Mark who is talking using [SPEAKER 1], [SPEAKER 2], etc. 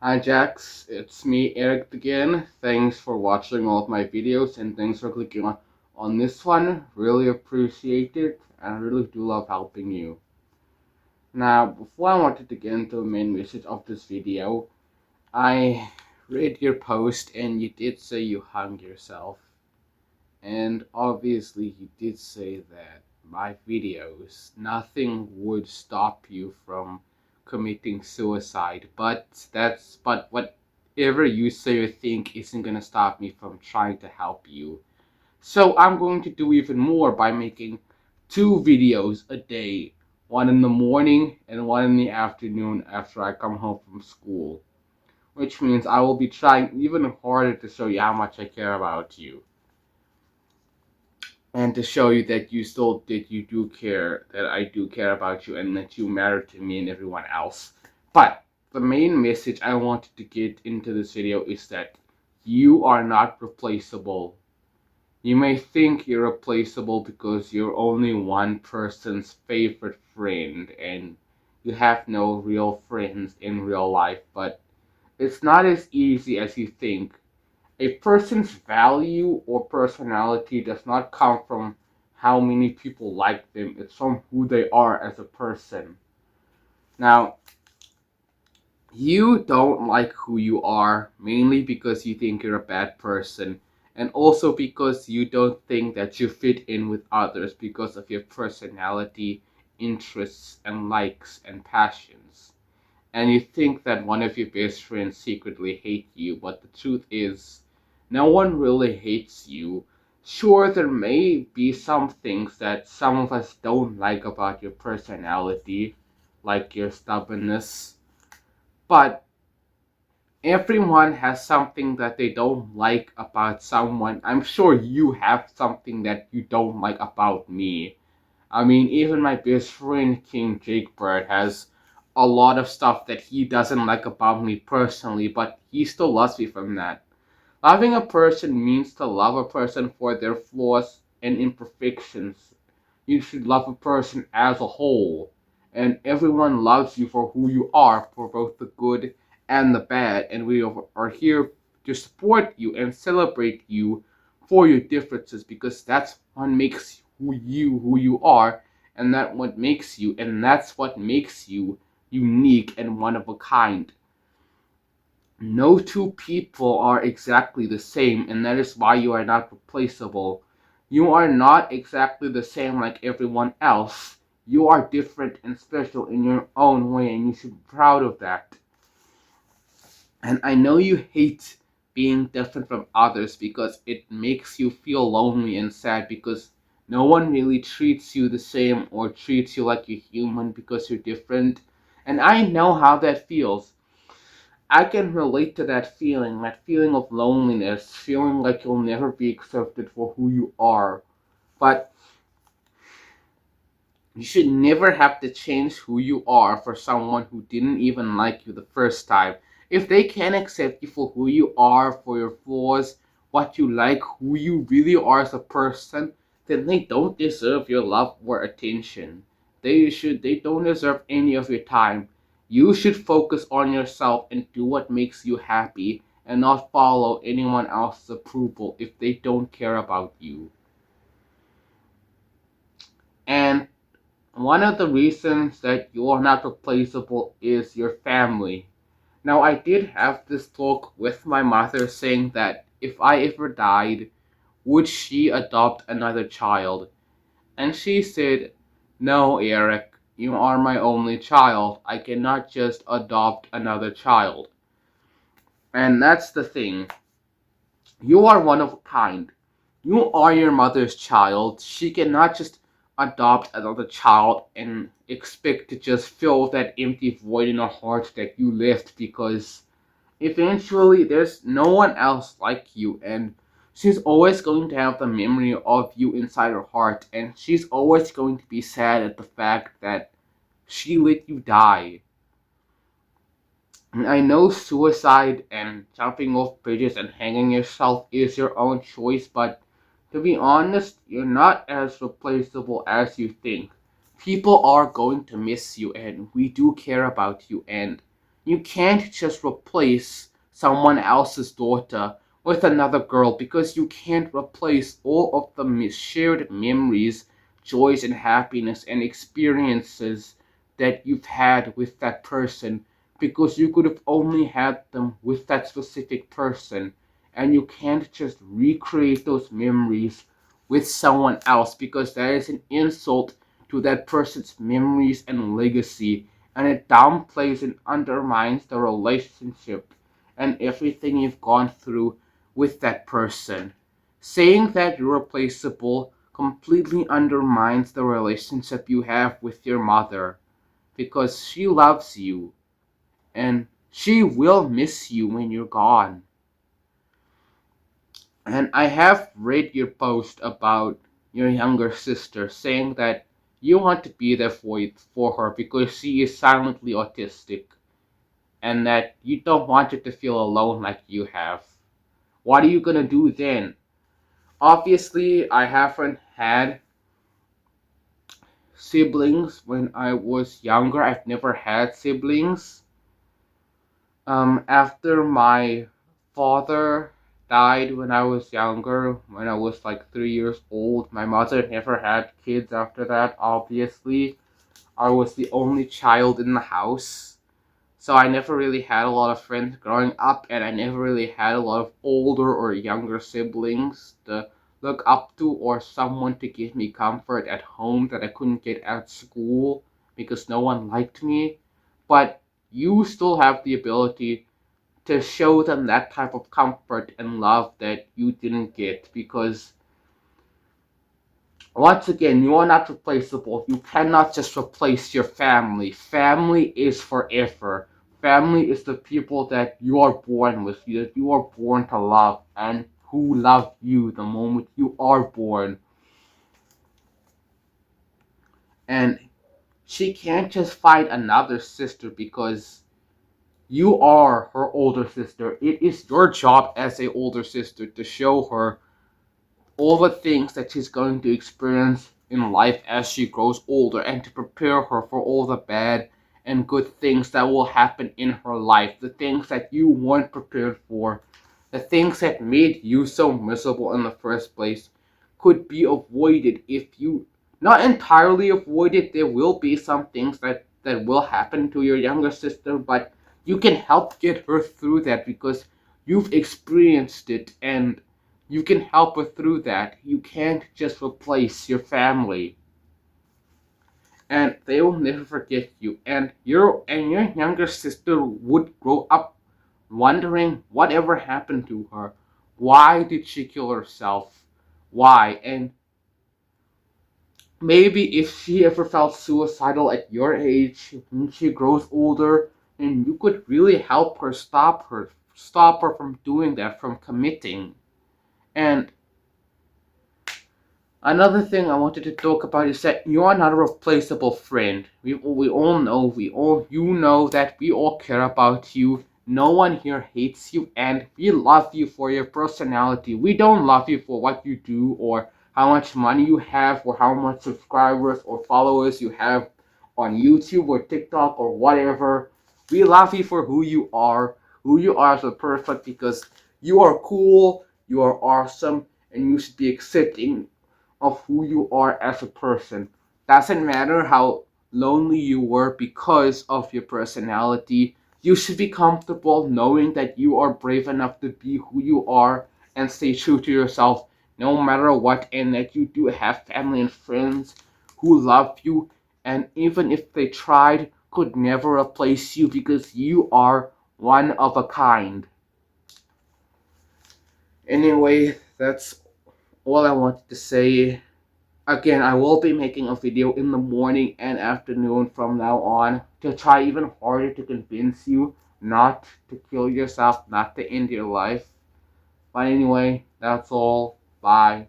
[SPEAKER 1] Hi Jax, it's me Eric again. Thanks for watching all of my videos and thanks for clicking on this one. Really appreciate it and I really do love helping you. Now, before I wanted to get into the main message of this video, I read your post and you did say you hung yourself. And obviously you did say that my videos, nothing would stop you from committing suicide, but whatever you say or think isn't gonna stop me from trying to help you. So I'm going to do even more by making 2 videos a day, one in the morning and one in the afternoon after I come home from school, which means I will be trying even harder to show you how much I care about you and to show you that you do care, that I do care about you and that you matter to me and everyone else. But the main message I wanted to get into this video is that you are not replaceable. You may think you're replaceable because you're only one person's favorite friend and you have no real friends in real life, but it's not as easy as you think. A person's value or personality does not come from how many people like them, it's from who they are as a person. Now, you don't like who you are mainly because you think you're a bad person, and also because you don't think that you fit in with others because of your personality, interests, and likes and passions. And you think that one of your best friends secretly hate you, but the truth is, no one really hates you. Sure, there may be some things that some of us don't like about your personality, like your stubbornness, but everyone has something that they don't like about someone. I'm sure you have something that you don't like about me. I mean, even my best friend King Jake Bird has a lot of stuff that he doesn't like about me personally, but he still loves me from that. Loving a person means to love a person for their flaws and imperfections. You should love a person as a whole, and everyone loves you for who you are, for both the good and the bad, and we are here to support you and celebrate you for your differences because that's what makes who you are, and that's what makes you unique and one of a kind. No two people are exactly the same, and that is why you are not replaceable. You are not exactly the same like everyone else. You are different and special in your own way, and you should be proud of that. And I know you hate being different from others because it makes you feel lonely and sad because no one really treats you the same or treats you like you're human because you're different. And I know how that feels. I can relate to that feeling of loneliness, feeling like you'll never be accepted for who you are. But you should never have to change who you are for someone who didn't even like you the first time. If they can't accept you for who you are, for your flaws, what you like, who you really are as a person, then they don't deserve your love or attention. They don't deserve any of your time. You should focus on yourself and do what makes you happy and not follow anyone else's approval if they don't care about you. And one of the reasons that you are not replaceable is your family. Now, I did have this talk with my mother saying that if I ever died, would she adopt another child? And she said, "No, Eric, you are my only child. I cannot just adopt another child." And that's the thing. You are one of a kind. You are your mother's child. She cannot just adopt another child and expect to just fill that empty void in her heart that you left because eventually there's no one else like you and she's always going to have the memory of you inside her heart and she's always going to be sad at the fact that she let you die. I know suicide and jumping off bridges and hanging yourself is your own choice, but to be honest, you're not as replaceable as you think. People are going to miss you, and we do care about you, and You can't just replace someone else's daughter with another girl because you can't replace all of the shared memories, joys, and happiness and experiences that you've had with that person because you could have only had them with that specific person. And you can't just recreate those memories with someone else because that is an insult to that person's memories and legacy, and it downplays and undermines the relationship and everything you've gone through with that person. Saying that you're replaceable completely undermines the relationship you have with your mother because she loves you and she will miss you when you're gone. And I have read your post about your younger sister saying that you want to be there for her because she is silently autistic and that you don't want her to feel alone like you have. What are you gonna do then? Obviously, I haven't had siblings when I was younger. I've never had siblings. After my father died when I was younger, when I was like 3 years old, my mother never had kids after that, obviously. I was the only child in the house. So I never really had a lot of friends growing up, and I never really had a lot of older or younger siblings to look up to or someone to give me comfort at home that I couldn't get at school because no one liked me. But you still have the ability to show them that type of comfort and love that you didn't get because once again, you are not replaceable. You cannot just replace your family. Family is forever. Family is the people that you are born with, that you are born to love, and who love you the moment you are born. And she can't just find another sister because you are her older sister. It is your job as a older sister to show her all the things that she's going to experience in life as she grows older and to prepare her for all the bad and good things that will happen in her life, the things that you weren't prepared for, the things that made you so miserable in the first place could be avoided if you not entirely avoided. There will be some things that will happen to your younger sister, but you can help get her through that because you've experienced it and you can help her through that. You can't just replace your family. And they will never forget you. And your younger sister would grow up wondering whatever happened to her. Why did she kill herself? Why? And maybe if she ever felt suicidal at your age, when she grows older, and you could really help her, stop her from doing that, from committing. And another thing I wanted to talk about is that you are not a replaceable friend. We all know, you know that we all care about you. No one here hates you, and we love you for your personality. We don't love you for what you do, or how much money you have, or how much subscribers or followers you have on YouTube or TikTok or whatever. We love you for who you are as a person, because you are cool, you are awesome, and you should be accepting of who you are as a person. Doesn't matter how lonely you were because of your personality. You should be comfortable knowing that you are brave enough to be who you are and stay true to yourself no matter what, and that you do have family and friends who love you, and even if they tried, could never replace you because you are one of a kind. Anyway, that's all I wanted to say. Again, I will be making a video in the morning and afternoon from now on to try even harder to convince you not to kill yourself, not to end your life. But anyway, that's all. Bye.